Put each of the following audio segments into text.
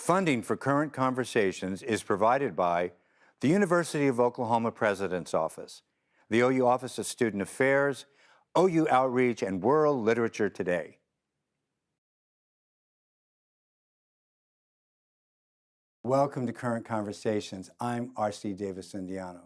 Funding for current conversations is provided by the University of Oklahoma President's Office, the OU Office of Student Affairs, OU Outreach, and World Literature Today. Welcome to Current Conversations. I'm R.C. Davis-Indiano.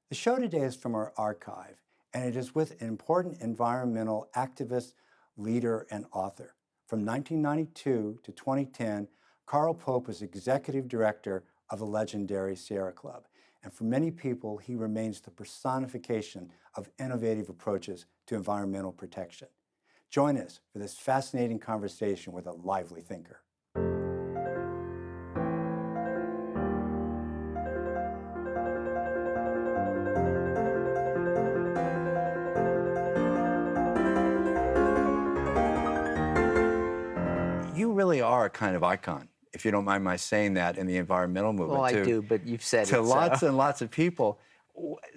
The show today is from our archive, and it is with an important environmental activist, leader, and author. From 1992 to 2010, Carl Pope was executive director of the legendary Sierra Club, and for many people, he remains the personification of innovative approaches to environmental protection. Join us for this fascinating conversation with a lively thinker. You really are a kind of icon, if you don't mind my saying that, in the environmental movement. Well, I do, but you've said it. To lots and lots of people.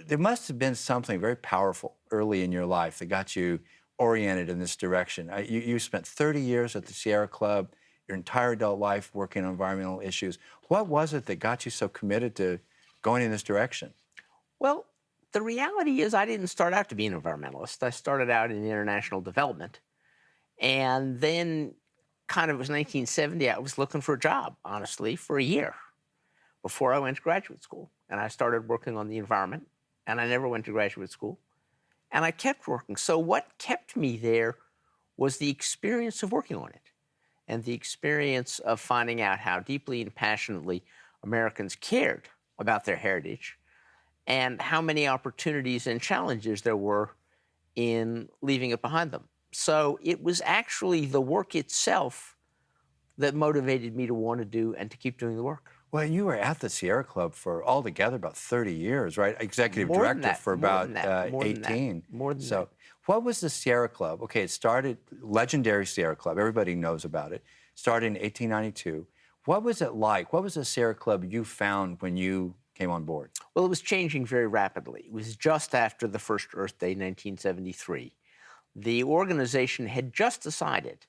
There must have been something very powerful early in your life that got you oriented in this direction. You spent 30 years at the Sierra Club, your entire adult life working on environmental issues. What was it that got you so committed to going in this direction? Well, the reality is I didn't start out to be an environmentalist. I started out in international development. And then it was 1970, I was looking for a job, honestly, for a year before I went to graduate school. And I started working on the environment, and I never went to graduate school. And I kept working. So what kept me there was the experience of working on it and the experience of finding out how deeply and passionately Americans cared about their heritage and how many opportunities and challenges there were in leaving it behind them. So it was actually the work itself that motivated me to want to do and to keep doing the work. Well, you were at the Sierra Club for altogether about 30 years, right? Executive More than director that, for more about than that, more than that, 18. more than So that. what was the Sierra Club? Okay, it started, legendary Sierra Club, everybody knows about it. Started in 1892. What was it like? What was the Sierra Club you found when you came on board? Well, it was changing very rapidly. It was just after the first Earth Day, 1973. The organization had just decided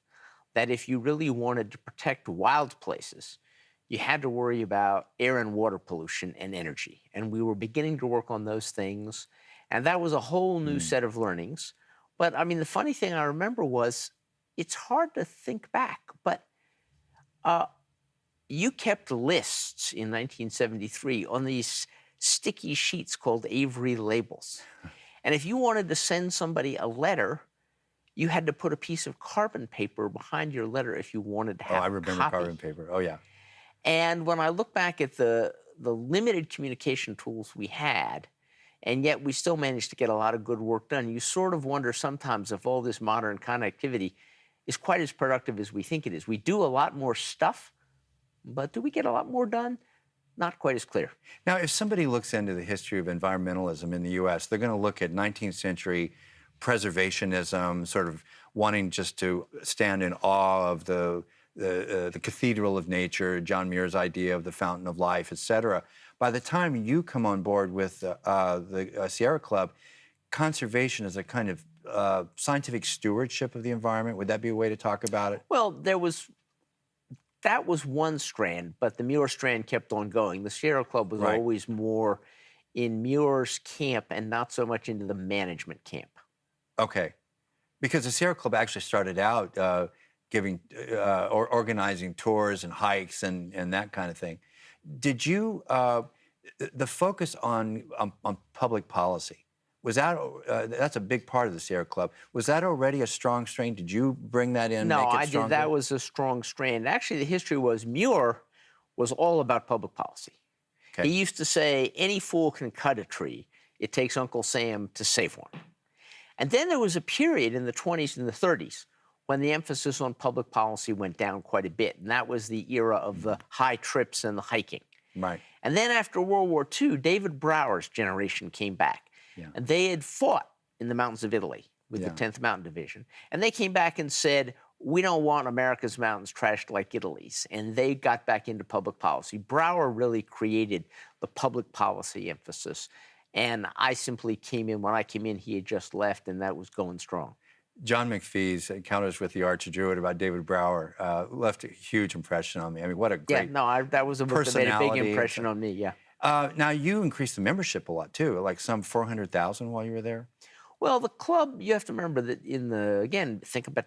that if you really wanted to protect wild places, you had to worry about air and water pollution and energy. And we were beginning to work on those things. And that was a whole new set of learnings. But I mean, the funny thing I remember was it's hard to think back, but you kept lists in 1973 on these sticky sheets called Avery labels. And if you wanted to send somebody a letter, you had to put a piece of carbon paper behind your letter if you wanted to have a copy. I remember carbon paper. Oh, yeah. And when I look back at the limited communication tools we had, and yet we still managed to get a lot of good work done, you sort of wonder sometimes if all this modern connectivity is quite as productive as we think it is. We do a lot more stuff, but do we get a lot more done? Not quite as clear. Now, if somebody looks into the history of environmentalism in the U.S., they're going to look at 19th century preservationism, sort of wanting just to stand in awe of the cathedral of nature, John Muir's idea of the fountain of life, et cetera. By the time you come on board with the Sierra Club, conservation is a kind of scientific stewardship of the environment. Would that be a way to talk about it? Well, that was one strand, but the Muir strand kept on going. The Sierra Club was always more in Muir's camp and not so much into the management camp. Okay. Because the Sierra Club actually started out giving or organizing tours and hikes and that kind of thing. Did you, the focus on public policy, was that, that's a big part of the Sierra Club. Was that already a strong strain? Did you bring that in, No, make it I stronger? did. That was a strong strand. Actually, the history was Muir was all about public policy. Okay. He used to say, any fool can cut a tree. It takes Uncle Sam to save one. And then there was a period in the 20s and the 30s when the emphasis on public policy went down quite a bit. And that was the era of the high trips and the hiking. Right. And then after World War II, David Brower's generation came back. Yeah. And they had fought in the mountains of Italy with the 10th Mountain Division. And they came back and said, we don't want America's mountains trashed like Italy's. And they got back into public policy. Brower really created the public policy emphasis. And I simply came in. When I came in, he had just left, and that was going strong. John McPhee's Encounters with the Archdruid about David Brower left a huge impression on me. I mean, what a Yeah, great no, that was a book that made a big personality. impression on me, yeah. Now, you increased the membership a lot, too, like some 400,000 while you were there? Well, the club, you have to remember that again, think about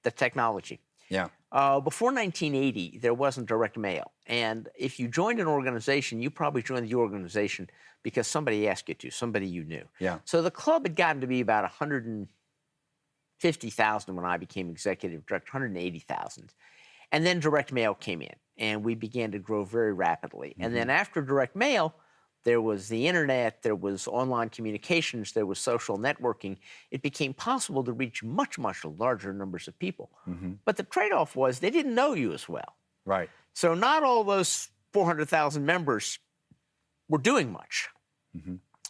the technology. Yeah. Before 1980, there wasn't direct mail. And if you joined an organization, you probably joined the organization because somebody asked you to, somebody you knew. Yeah. So the club had gotten to be about 150,000 when I became executive director, 180,000. And then direct mail came in, and we began to grow very rapidly. And then after direct mail, there was the internet, there was online communications, there was social networking. It became possible to reach much, much larger numbers of people. But the trade-off was they didn't know you as well. Right. So not all those 400,000 members were doing much.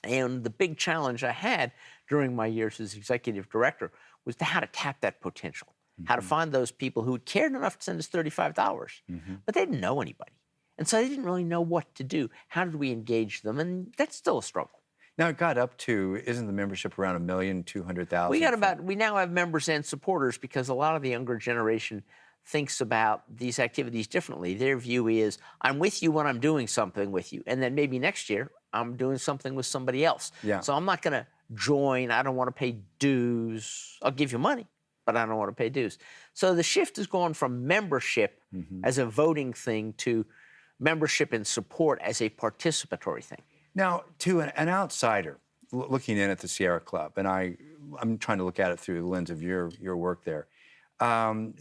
And the big challenge I had during my years as executive director was how to tap that potential, how to find those people who cared enough to send us $35, but they didn't know anybody. And so they didn't really know what to do. How did we engage them? And that's still a struggle. Now, it got up to, isn't the membership around 1,200,000? We now have members and supporters because a lot of the younger generation thinks about these activities differently. Their view is, I'm with you when I'm doing something with you. And then maybe next year, I'm doing something with somebody else. Yeah. So I'm not going to join. I don't want to pay dues. I'll give you money, but I don't want to pay dues. So the shift has gone from membership as a voting thing to membership and support as a participatory thing. Now, to an outsider looking in at the Sierra Club, and I'm trying to look at it through the lens of your work there, the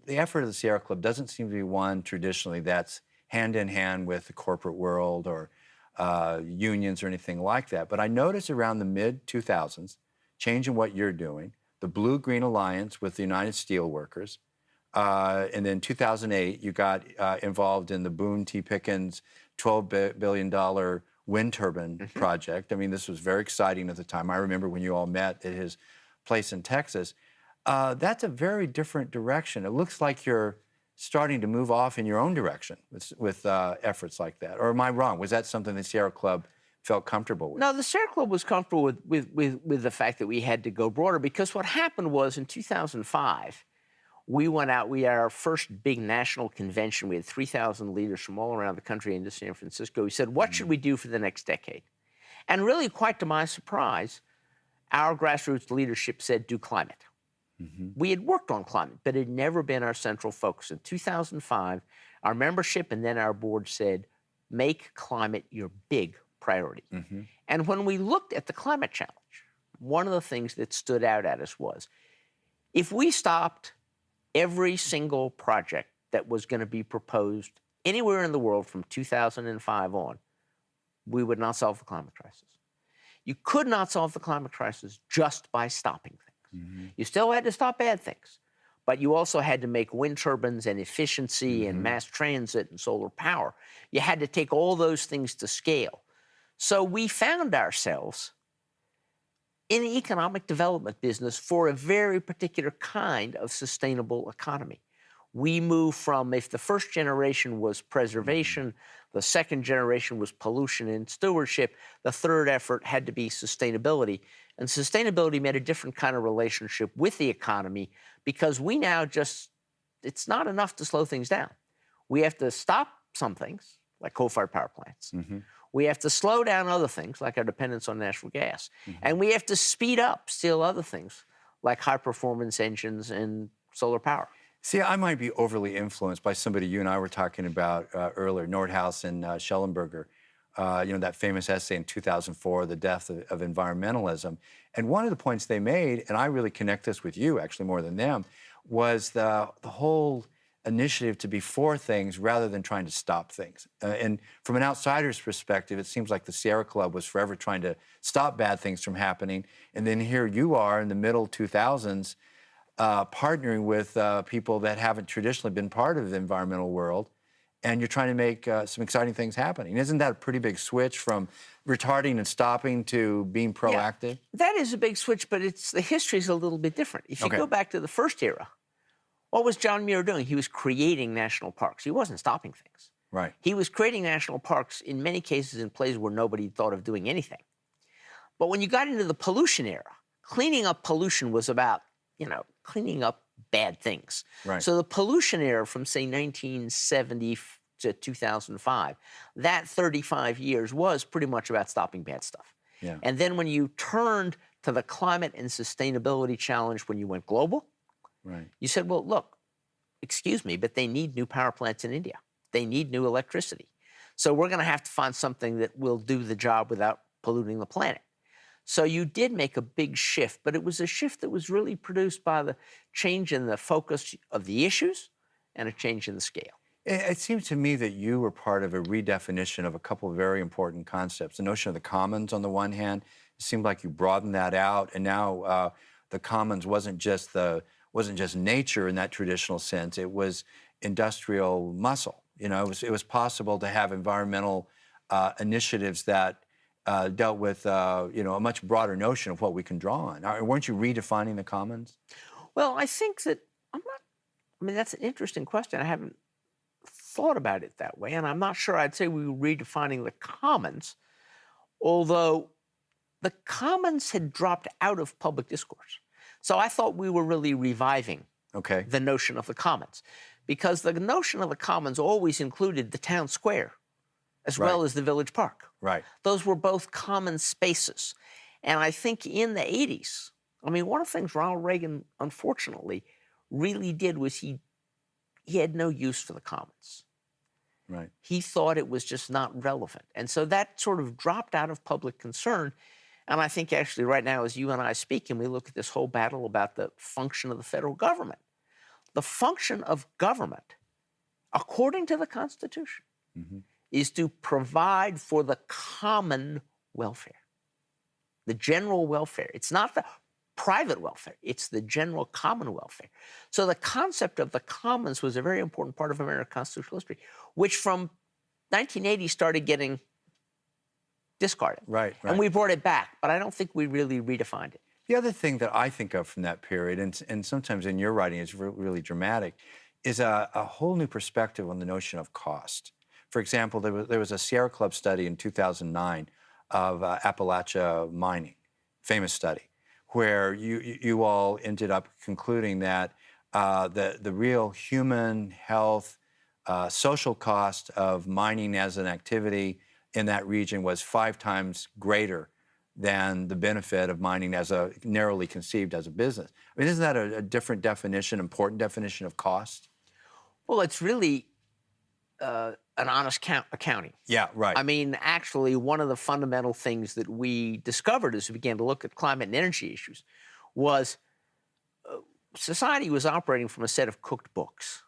effort of the Sierra Club doesn't seem to be one traditionally that's hand in hand with the corporate world or unions or anything like that. But I noticed around the mid-2000s, change in what you're doing, the Blue-Green Alliance with the United Steelworkers, and then 2008, you got involved in the Boone T. Pickens $12 billion wind turbine project. I mean, this was very exciting at the time. I remember when you all met at his place in Texas. That's a very different direction. It looks like you're starting to move off in your own direction with efforts like that. Or am I wrong? Was that something the Sierra Club felt comfortable with? No, the Sierra Club was comfortable with the fact that we had to go broader, because what happened was in 2005, we went out, we had our first big national convention. We had 3,000 leaders from all around the country into San Francisco. We said, what should we do for the next decade? And really, quite to my surprise, our grassroots leadership said, do climate. We had worked on climate, but it had never been our central focus. In 2005, our membership and then our board said, make climate your big priority. And when we looked at the climate challenge, one of the things that stood out at us was, if we stopped every single project that was going to be proposed anywhere in the world from 2005 on, we would not solve the climate crisis. You could not solve the climate crisis just by stopping things. You still had to stop bad things, but you also had to make wind turbines and efficiency and mass transit and solar power. You had to take all those things to scale. So we found ourselves in the economic development business for a very particular kind of sustainable economy. We moved from, if the first generation was preservation, the second generation was pollution and stewardship, the third effort had to be sustainability. And sustainability meant a different kind of relationship with the economy, because we now it's not enough to slow things down. We have to stop some things, like coal-fired power plants. We have to slow down other things, like our dependence on natural gas. And we have to speed up still other things, like high-performance engines and solar power. See, I might be overly influenced by somebody you and I were talking about earlier, Nordhaus and Schellenberger, that famous essay in 2004, The Death of Environmentalism. And one of the points they made, and I really connect this with you actually more than them, was the whole initiative to be for things rather than trying to stop things. And from an outsider's perspective, it seems like the Sierra Club was forever trying to stop bad things from happening. And then here you are in the middle 2000s, partnering with people that haven't traditionally been part of the environmental world, and you're trying to make some exciting things happening. Isn't that a pretty big switch from retarding and stopping to being proactive? Yeah, that is a big switch, but the history is a little bit different. If you go back to the first era, what was John Muir doing? He was creating national parks. He wasn't stopping things. Right. He was creating national parks, in many cases in places where nobody thought of doing anything. But when you got into the pollution era, cleaning up pollution was about, cleaning up bad things. Right. So the pollution era from, say, 1970 to 2005, that 35 years was pretty much about stopping bad stuff. Yeah. And then when you turned to the climate and sustainability challenge when you went global, Right. you said, well, look, excuse me, but they need new power plants in India. They need new electricity. So we're going to have to find something that will do the job without polluting the planet. So you did make a big shift, but it was a shift that was really produced by the change in the focus of the issues and a change in the scale. It seems to me that you were part of a redefinition of a couple of very important concepts. The notion of the commons, on the one hand, it seemed like you broadened that out, and now the commons wasn't just nature in that traditional sense. It was industrial muscle. It was possible to have environmental initiatives that dealt with a much broader notion of what we can draw on. Weren't you redefining the commons? Well, I think that that's an interesting question. I haven't thought about it that way, and I'm not sure I'd say we were redefining the commons, although the commons had dropped out of public discourse. So I thought we were really reviving the notion of the commons, because the notion of the commons always included the town square as well as the village park. Right. Those were both common spaces. And I think in the 80s, one of the things Ronald Reagan, unfortunately, really did was he had no use for the commons. Right. He thought it was just not relevant. And so that sort of dropped out of public concern. And I think actually right now, as you and I speak, and we look at this whole battle about the function of the federal government, the function of government, according to the Constitution, is to provide for the common welfare, the general welfare. It's not the private welfare, it's the general common welfare. So the concept of the commons was a very important part of American constitutional history, which from 1980 started getting discarded. Right. And we brought it back, but I don't think we really redefined it. The other thing that I think of from that period, and sometimes in your writing it's really dramatic, is a whole new perspective on the notion of cost. For example, there was a Sierra Club study in 2009 of Appalachia mining, famous study, where you all ended up concluding that the real human health, social cost of mining as an activity in that region was 5 times greater than the benefit of mining as narrowly conceived as a business. Isn't that a different definition, important definition of cost? Well, it's really an honest accounting. Yeah, right. Actually, one of the fundamental things that we discovered as we began to look at climate and energy issues was society was operating from a set of cooked books.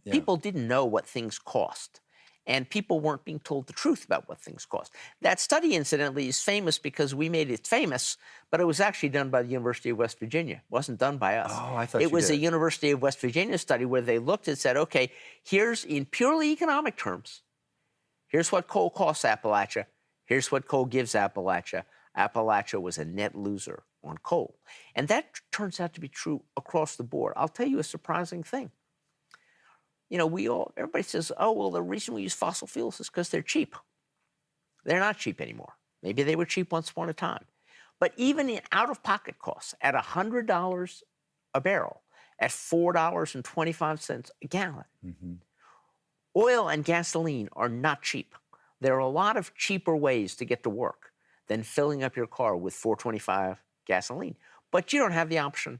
Yeah. People didn't know what things cost, and people weren't being told the truth about what things cost. That study, incidentally, is famous because we made it famous, but it was actually done by the University of West Virginia. It wasn't done by us. Oh, I thought it was did. A University of West Virginia study where they looked and said, okay, here's, in purely economic terms, here's what coal costs Appalachia. Here's what coal gives Appalachia. Appalachia was a net loser on coal. And that turns out to be true across the board. I'll tell you a surprising thing. Everybody says, oh, well, the reason we use fossil fuels is because they're cheap. They're not cheap anymore. Maybe they were cheap once upon a time. But even in out-of-pocket costs, at $100 a barrel, at $4.25 a gallon, oil and gasoline are not cheap. There are a lot of cheaper ways to get to work than filling up your car with $4.25 gasoline. But you don't have the option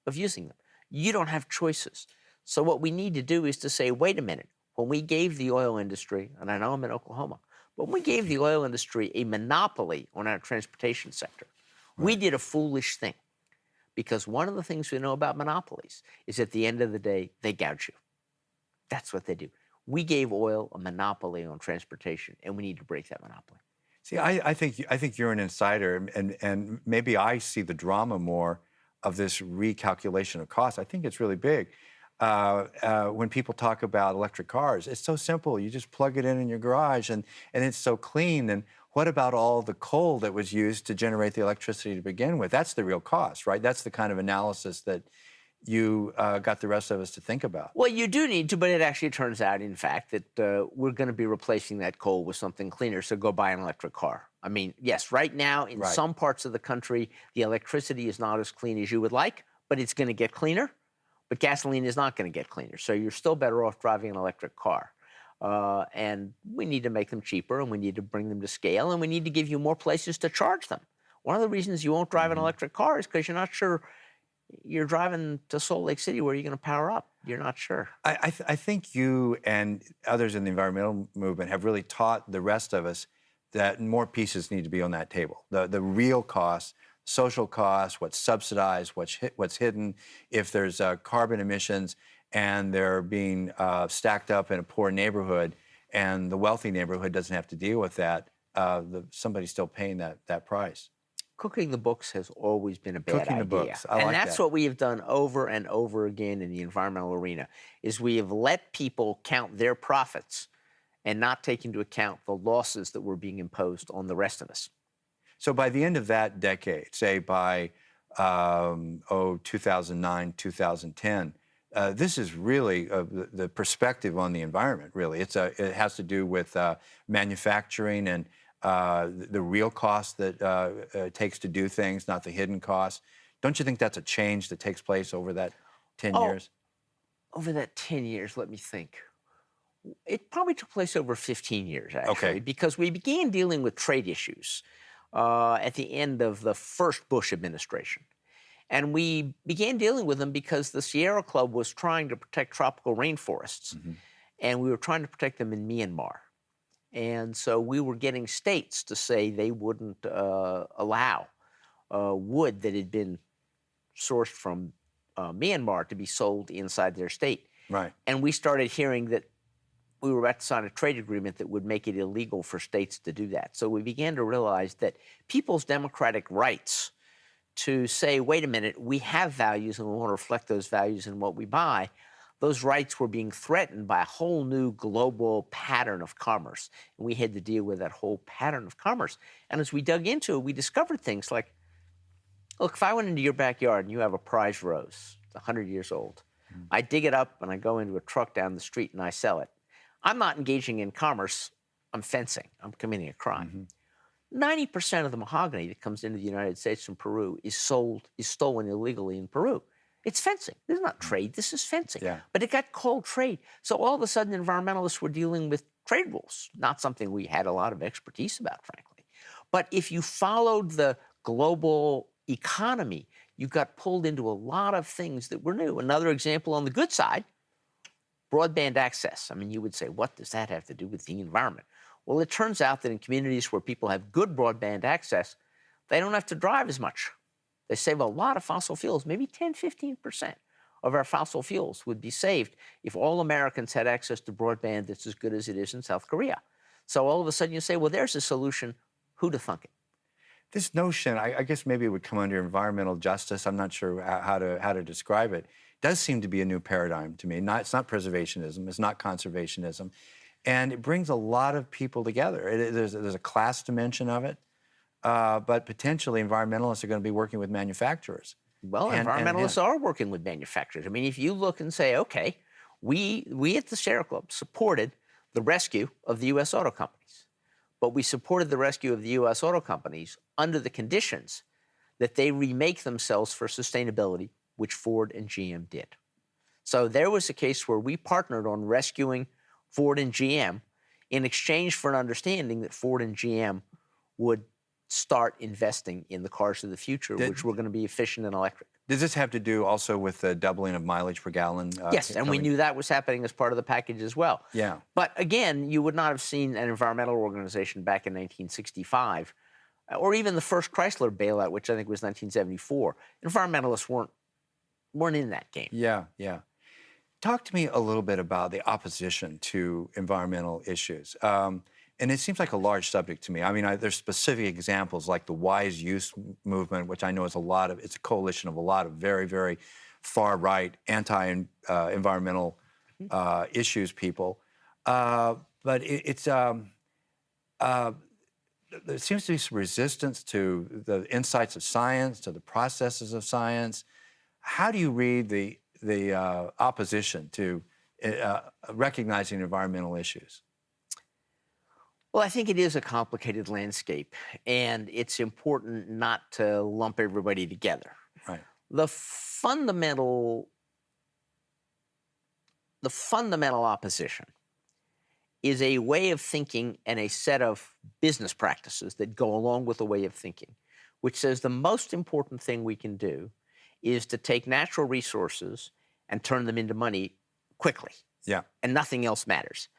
of using them. You don't have choices. So what we need to do is to say, wait a minute, when we gave the oil industry, and I know I'm in Oklahoma, but when we gave the oil industry a monopoly on our transportation sector, we did a foolish thing. Because one of the things we know about monopolies is at the end of the day, they gouge you. That's what they do. We gave oil a monopoly on transportation, and we need to break that monopoly. See, I think you're an insider, and maybe I see the drama more of this recalculation of costs. I think it's really big. When people talk about electric cars, it's so simple. You just plug it in your garage, and it's so clean. And what about all the coal that was used to generate the electricity to begin with? That's the real cost, right? That's the kind of analysis that you got the rest of us to think about. Well, you do need to, but it actually turns out, in fact, that we're going to be replacing that coal with something cleaner. So go buy an electric car. I mean, yes, right now in Right. some parts of the country, the electricity is not as clean as you would like, but it's going to get cleaner. But gasoline is not going to get cleaner. So you're still better off driving an electric car. And we need to make them cheaper, and we need to bring them to scale, and we need to give you more places to charge them. One of the reasons you won't drive an electric car is because you're not sure. You're driving to Salt Lake City, where you're going to power up. You're not sure. I think you and others in the environmental movement have really taught the rest of us that more pieces need to be on that table. The real costs, social costs, what's subsidized, what's hidden, if there's carbon emissions and they're being stacked up in a poor neighborhood and the wealthy neighborhood doesn't have to deal with that, somebody's still paying that price. Cooking the books has always been a bad Cooking idea. the books. I and like that's that. what we have done over and over again in the environmental arena, is we have let people count their profits and not take into account the losses that were being imposed on the rest of us. So by the end of that decade, say by 2009, 2010, this is really the perspective on the environment, really. It has to do with manufacturing and the real cost that it takes to do things, not the hidden costs. Don't you think that's a change that takes place over that 10 years? Over that 10 years, let me think. It probably took place over 15 years, actually, Okay. because we began dealing with trade issues at the end of the first Bush administration. And we began dealing with them because the Sierra Club was trying to protect tropical rainforests, and we were trying to protect them in Myanmar. And so we were getting states to say they wouldn't allow wood that had been sourced from Myanmar to be sold inside their state. Right. And we started hearing that we were about to sign a trade agreement that would make it illegal for states to do that. So we began to realize that people's democratic rights to say, wait a minute, we have values and we want to reflect those values in what we buy, those rights were being threatened by a whole new global pattern of commerce. And we had to deal with that whole pattern of commerce. And as we dug into it, we discovered things like, look, if I went into your backyard and you have a prize rose, it's 100 years old, I dig it up and I go into a truck down the street and I sell it. I'm not engaging in commerce. I'm fencing. I'm committing a crime. 90% of the mahogany that comes into the United States from Peru is stolen illegally in Peru. It's fencing. This is not trade. This is fencing. Yeah. But it got called trade. So all of a sudden, environmentalists were dealing with trade rules, not something we had a lot of expertise about, frankly. But if you followed the global economy, you got pulled into a lot of things that were new. Another example on the good side, broadband access. I mean, you would say, what does that have to do with the environment? Well, it turns out that in communities where people have good broadband access, they don't have to drive as much. They save a lot of fossil fuels, maybe 10, 15% of our fossil fuels would be saved if all Americans had access to broadband that's as good as it is in South Korea. So all of a sudden you say, well, there's a solution. Who'd have thunk it? This notion, I guess maybe it would come under environmental justice. I'm not sure how to describe it. Does seem to be a new paradigm to me. It's not preservationism. It's not conservationism. And it brings a lot of people together. There's a class dimension of it, but potentially environmentalists are going to be working with manufacturers. Well, environmentalists are working with manufacturers. I mean, if you look and say, okay, we at the Sierra Club supported the rescue of the U.S. auto companies, but we supported the rescue of the U.S. auto companies under the conditions that they remake themselves for sustainability, which Ford and GM did. So there was a case where we partnered on rescuing Ford and GM in exchange for an understanding that Ford and GM would start investing in the cars of the future, which were going to be efficient and electric. Does this have to do also with the doubling of mileage per gallon? Yes, and we knew that was happening as part of the package as well. Yeah. But again, you would not have seen an environmental organization back in 1965, or even the first Chrysler bailout, which I think was 1974. Environmentalists weren't in that game. Yeah, yeah. Talk to me a little bit about the opposition to environmental issues. And it seems like a large subject to me. I mean, there's specific examples like the wise use movement, which I know is it's a coalition of a lot of very, very far-right, anti-environmental issues people. But there seems to be some resistance to the insights of science, to the processes of science. How do you read the opposition to recognizing environmental issues? Well, I think it is a complicated landscape, and it's important not to lump everybody together. Right. The fundamental the fundamental opposition is a way of thinking and a set of business practices that go along with a way of thinking, which says the most important thing we can do is to take natural resources and turn them into money quickly, Yeah. and nothing else matters.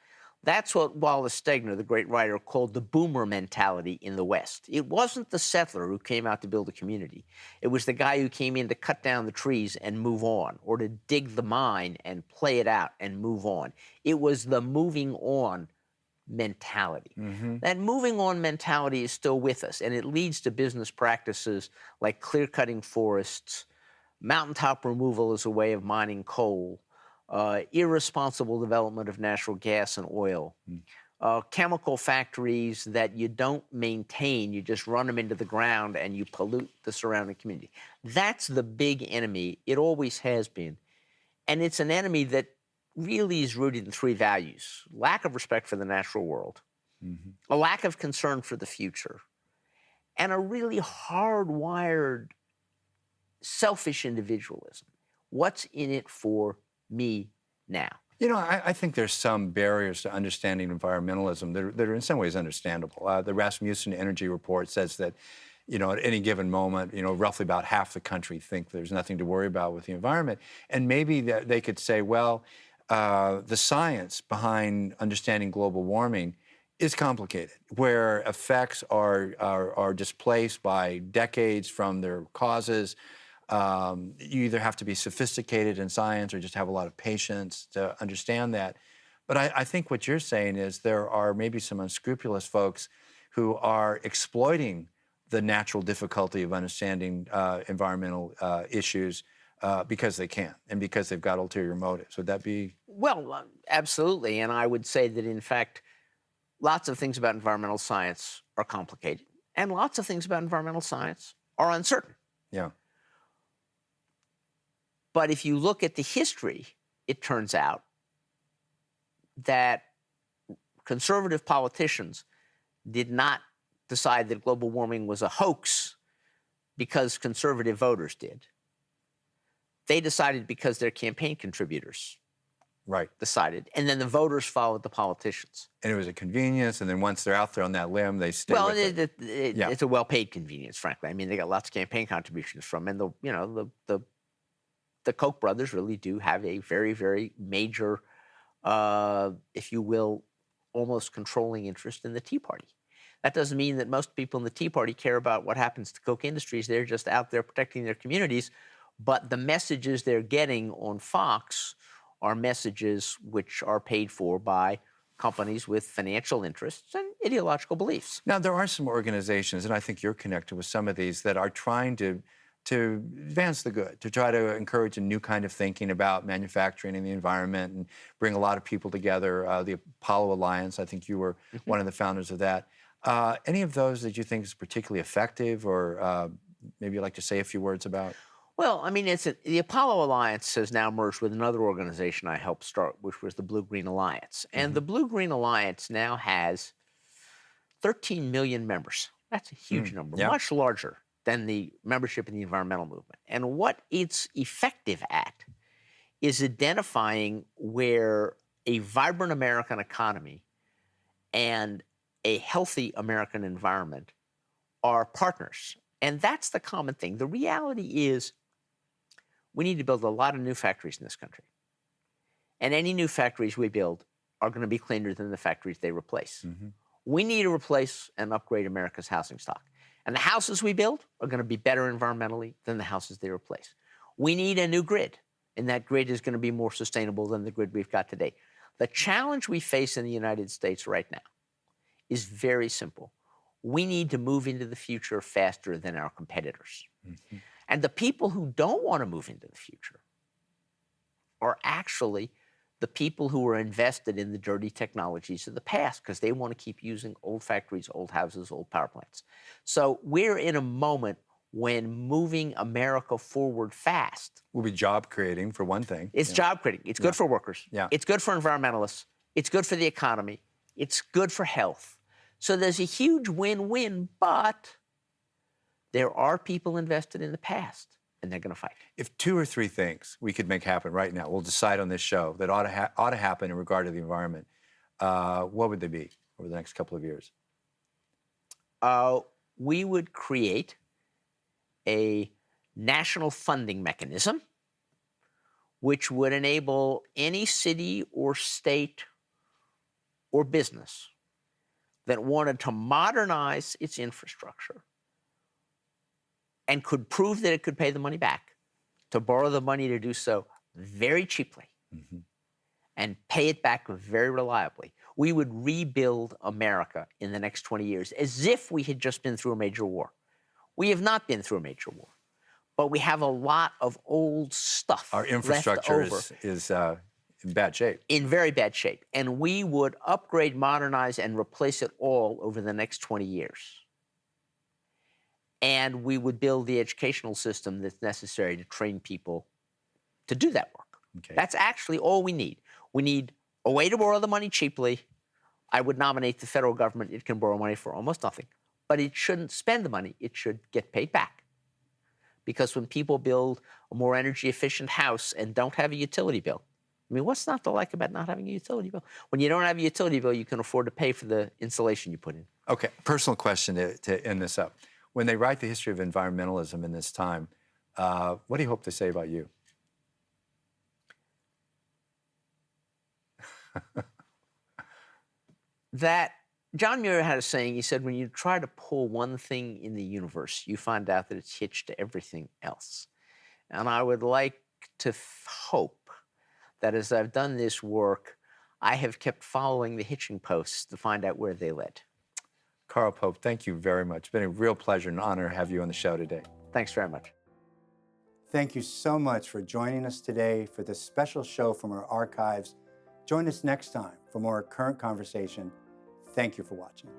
That's what Wallace Stegner, the great writer, called the boomer mentality in the West. It wasn't the settler who came out to build a community. It was the guy who came in to cut down the trees and move on, or to dig the mine and play it out and move on. It was the moving on mentality. That moving on mentality is still with us, and it leads to business practices like clear-cutting forests, mountaintop removal as a way of mining coal, irresponsible development of natural gas and oil, chemical factories that you don't maintain, you just run them into the ground and you pollute the surrounding community. That's the big enemy. It always has been. And it's an enemy that really is rooted in three values: lack of respect for the natural world, a lack of concern for the future, and a really hardwired selfish individualism. What's in it for me now? You know, I think there's some barriers to understanding environmentalism that are in some ways understandable. The Rasmussen Energy Report says that, you know, at any given moment, you know, roughly about half the country think there's nothing to worry about with the environment. And maybe that they could say, well, the science behind understanding global warming is complicated, where effects are displaced by decades from their causes. You either have to be sophisticated in science or just have a lot of patience to understand that. But I think what you're saying is there are maybe some unscrupulous folks who are exploiting the natural difficulty of understanding environmental issues because they can and because they've got ulterior motives. Would that be? Well, absolutely. And I would say that, in fact, lots of things about environmental science are complicated, and lots of things about environmental science are uncertain. Yeah. But if you look at the history, it turns out that conservative politicians did not decide that global warming was a hoax because conservative voters did. They decided because their campaign contributors Right. decided, and then the voters followed the politicians. And it was a convenience, and then once they're out there on that limb, they stay Well, with it. Yeah. it's a well-paid convenience, frankly. I mean, they got lots of campaign contributions from, and the Koch brothers really do have a very, very major, if you will, almost controlling interest in the Tea Party. That doesn't mean that most people in the Tea Party care about what happens to Koch Industries. They're just out there protecting their communities. But the messages they're getting on Fox are messages which are paid for by companies with financial interests and ideological beliefs. Now, there are some organizations, and I think you're connected with some of these, that are trying to advance the good, to try to encourage a new kind of thinking about manufacturing and the environment and bring a lot of people together. The Apollo Alliance, I think you were one of the founders of that. Any of those that you think is particularly effective, or maybe you'd like to say a few words about? Well, I mean, the Apollo Alliance has now merged with another organization I helped start, which was the Blue-Green Alliance. And the Blue-Green Alliance now has 13 million members. That's a huge number, yeah. much larger than the membership in the environmental movement. And what it's effective at is identifying where a vibrant American economy and a healthy American environment are partners. And that's the common thing. The reality is we need to build a lot of new factories in this country. And any new factories we build are going to be cleaner than the factories they replace. We need to replace and upgrade America's housing stock. And the houses we build are going to be better environmentally than the houses they replace. We need a new grid, and that grid is going to be more sustainable than the grid we've got today. The challenge we face in the United States right now is very simple. We need to move into the future faster than our competitors. And the people who don't want to move into the future are actually the people who are invested in the dirty technologies of the past because they want to keep using old factories, old houses, old power plants. So we're in a moment when moving America forward fast. Will be job creating for one thing. It's job creating. It's good for workers. Yeah. It's good for environmentalists. It's good for the economy. It's good for health. So there's a huge win-win, but there are people invested in the past, and they're going to fight. If 2 or 3 things we could make happen right now, we'll decide on this show, that ought to happen in regard to the environment, what would they be over the next couple of years? We would create a national funding mechanism which would enable any city or state or business that wanted to modernize its infrastructure and could prove that it could pay the money back to borrow the money to do so very cheaply and pay it back very reliably. We would rebuild America in the next 20 years as if we had just been through a major war. We have not been through a major war, but we have a lot of old stuff. Our infrastructure left over is in bad shape. in very bad shape. And we would upgrade, modernize, and replace it all over the next 20 years. And we would build the educational system that's necessary to train people to do that work. Okay. That's actually all we need. We need a way to borrow the money cheaply. I would nominate the federal government. It can borrow money for almost nothing. But it shouldn't spend the money. It should get paid back. Because when people build a more energy efficient house and don't have a utility bill, I mean, what's not to like about not having a utility bill? When you don't have a utility bill, you can afford to pay for the insulation you put in. Okay, personal question to end this up. When they write the history of environmentalism in this time, what do you hope they say about you? That John Muir had a saying. He said, when you try to pull one thing in the universe, you find out that it's hitched to everything else. And I would like to hope that as I've done this work, I have kept following the hitching posts to find out where they led. Carl Pope, thank you very much. It's been a real pleasure and honor to have you on the show today. Thanks very much. Thank you so much for joining us today for this special show from our archives. Join us next time for more current conversation. Thank you for watching.